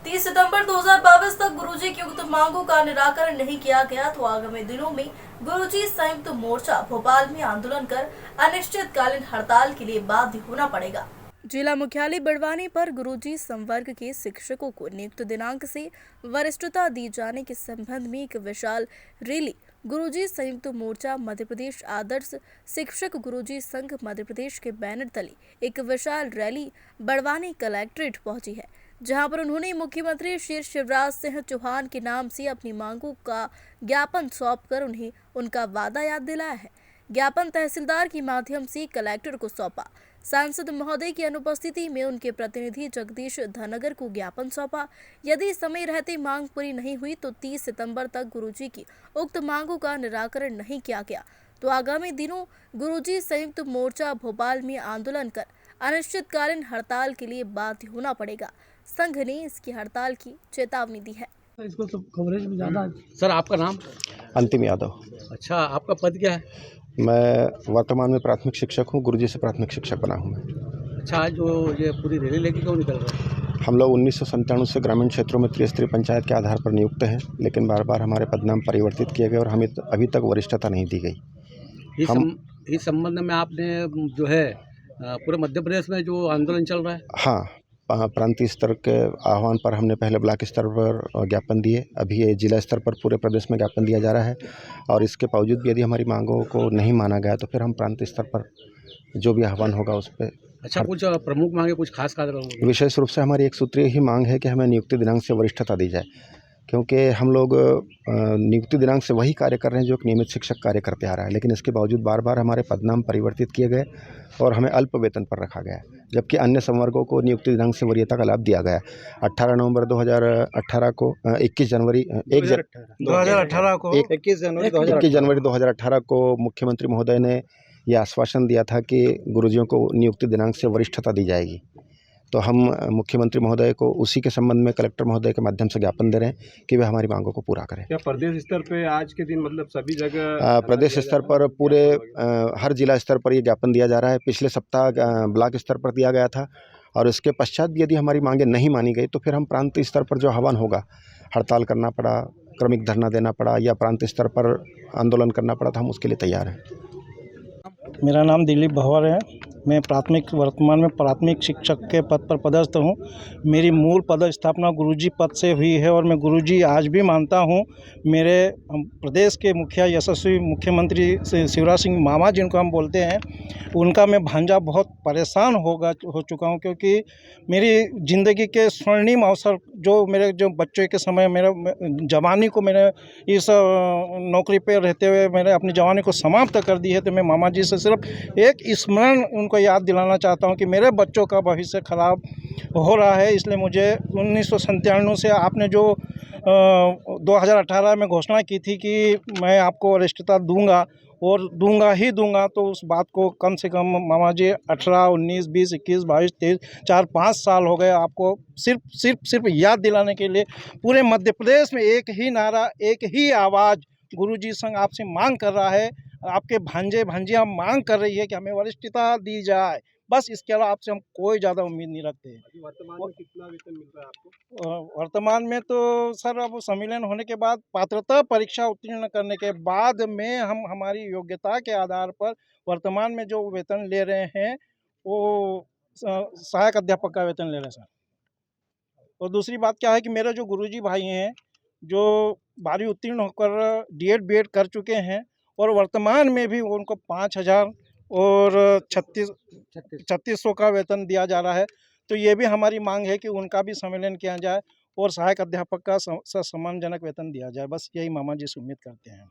30 सितंबर 2022 तक गुरुजी की उक्त मांगों का निराकरण नहीं किया गया तो आगामी दिनों में गुरुजी संयुक्त मोर्चा भोपाल में आंदोलन कर अनिश्चितकालीन हड़ताल के लिए बाध्य होना पड़ेगा। जिला मुख्यालय बड़वानी पर गुरुजी संवर्ग के शिक्षकों को नियुक्त दिनांक से वरिष्ठता दी जाने के संबंध में एक विशाल रैली गुरुजी संयुक्त मोर्चा मध्य प्रदेश आदर्श शिक्षक गुरुजी संघ मध्य प्रदेश के बैनर तले एक विशाल रैली बड़वानी कलेक्ट्रेट पहुंची है, जहां पर उन्होंने मुख्यमंत्री श्री शिवराज सिंह चौहान के नाम से अपनी मांगों का ज्ञापन सौंपकर उन्हें उनका वादा याद दिलाया है। ज्ञापन तहसीलदार के माध्यम से कलेक्टर को सौंपा। सांसद महोदय की अनुपस्थिति में उनके प्रतिनिधि जगदीश धनगर को ज्ञापन सौंपा। यदि समय रहते मांग पूरी नहीं हुई तो 30 सितंबर तक गुरुजी की उक्त मांगों का निराकरण नहीं किया गया तो आगामी दिनों गुरुजी संयुक्त मोर्चा भोपाल में आंदोलन कर अनिश्चितकालीन हड़ताल के लिए बाध्य होना पड़ेगा। संघ ने इसकी हड़ताल की चेतावनी दी है। इसको तो कवरेज में ज़्यादा। सर, आपका नाम? अंतिम यादव। अच्छा, आपका पद क्या है? मैं वर्तमान में प्राथमिक शिक्षक हूँ, गुरुजी से प्राथमिक शिक्षक बना हूँ मैं। अच्छा, आज जो ये पूरी रैली लेके क्यों निकल रहे हैं? हम लोग 1997 से ग्रामीण क्षेत्रों में त्रिस्तरीय पंचायत के आधार पर नियुक्त हैं, लेकिन बार बार हमारे पदनाम परिवर्तित किए गए और हमें अभी तक वरिष्ठता नहीं दी गई। इस संबंध में आपने जो है पूरे मध्य प्रदेश में जो आंदोलन चल रहा है? हाँ, प्रांतीय स्तर के आह्वान पर हमने पहले ब्लॉक स्तर पर ज्ञापन दिए, अभी ये जिला स्तर पर पूरे प्रदेश में ज्ञापन दिया जा रहा है और इसके बावजूद भी यदि हमारी मांगों को नहीं माना गया तो फिर हम प्रांतीय स्तर पर जो भी आह्वान होगा उस पर। अच्छा, कुछ प्रमुख मांगे, कुछ खास विशेष रूप से हमारी एक सूत्रीय ही मांग है कि हमें नियुक्ति दिनांक से वरिष्ठता दी जाए, क्योंकि हम लोग नियुक्ति दिनांक से वही कार्य कर रहे हैं जो एक नियमित शिक्षक कार्य करते आ रहा है, लेकिन इसके बावजूद बार बार हमारे पदनाम परिवर्तित किए गए और हमें अल्प वेतन पर रखा गया, जबकि अन्य संवर्गों को नियुक्ति दिनांक से वरीयता का लाभ दिया गया। 18 नवंबर 2018 को 21 जनवरी 2018 को मुख्यमंत्री महोदय ने यह आश्वासन दिया था कि गुरुजियों को नियुक्ति दिनांक से वरिष्ठता दी जाएगी। तो हम मुख्यमंत्री महोदय को उसी के संबंध में कलेक्टर महोदय के माध्यम से ज्ञापन दे रहे हैं कि वे हमारी मांगों को पूरा करें। क्या प्रदेश स्तर पे आज के दिन मतलब सभी जगह प्रदेश स्तर पर पूरे हर जिला स्तर पर ये ज्ञापन दिया जा रहा है। पिछले सप्ताह ब्लॉक स्तर पर दिया गया था और इसके पश्चात भी यदि हमारी मांगें नहीं मानी गई तो फिर हम प्रांतीय स्तर पर जो आह्वान होगा, हड़ताल करना पड़ा, क्रमिक धरना देना पड़ा या प्रांतीय स्तर पर आंदोलन करना पड़ा, तो हम उसके लिए तैयार हैं। मेरा नाम दिलीप भवर है। मैं वर्तमान में प्राथमिक शिक्षक के पद पर पदस्थ हूँ। मेरी मूल पदस्थापना गुरुजी पद से हुई है और मैं गुरुजी आज भी मानता हूँ। मेरे प्रदेश के मुखिया यशस्वी मुख्यमंत्री शिवराज सिंह मामा जिनको हम बोलते हैं, उनका मैं भांजा बहुत परेशान हो चुका हूँ, क्योंकि मेरी ज़िंदगी के स्वर्णिम अवसर जो बच्चे के समय मेरे जवानी को मैंने इस नौकरी पर रहते हुए मैंने अपनी जवानी को समाप्त कर दी है। तो मैं मामा जी से सिर्फ एक स्मरण उनको याद दिलाना चाहता हूं कि मेरे बच्चों का भविष्य खराब हो रहा है। इसलिए मुझे 1997 से आपने जो 2018 में घोषणा की थी कि मैं आपको वरिष्ठता दूंगा और दूंगा ही दूंगा, तो उस बात को कम से कम मामा जी 18, 19, 20, 21, 22, 23, 4-5 साल हो गए आपको सिर्फ याद दिलाने के लिए। पूरे मध्य प्रदेश में एक ही नारा, एक ही आवाज़ गुरुजी संघ आपसे मांग कर रहा है। आपके भांजे भांजियाँ मांग कर रही है कि हमें वरिष्ठता दी जाए। बस इसके अलावा आपसे हम कोई ज़्यादा उम्मीद नहीं रखते हैं। अभी वर्तमान में कितना वेतन मिल रहा है आपको? वर्तमान में तो सर अब सम्मेलन होने के बाद पात्रता परीक्षा उत्तीर्ण करने के बाद में हम हमारी योग्यता के आधार पर वर्तमान में जो वेतन ले रहे हैं वो सहायक अध्यापक का वेतन ले रहे हैं सर। और दूसरी बात क्या है कि मेरे जो गुरुजी भाई हैं, जो 12वीं उत्तीर्ण होकर D.Ed. B.Ed. कर चुके हैं और वर्तमान में भी उनको 5,000 और 3600 का वेतन दिया जा रहा है। तो ये भी हमारी मांग है कि उनका भी सम्मेलन किया जाए और सहायक अध्यापक का सम्मानजनक वेतन दिया जाए। बस यही मामा जी से उम्मीद करते हैं।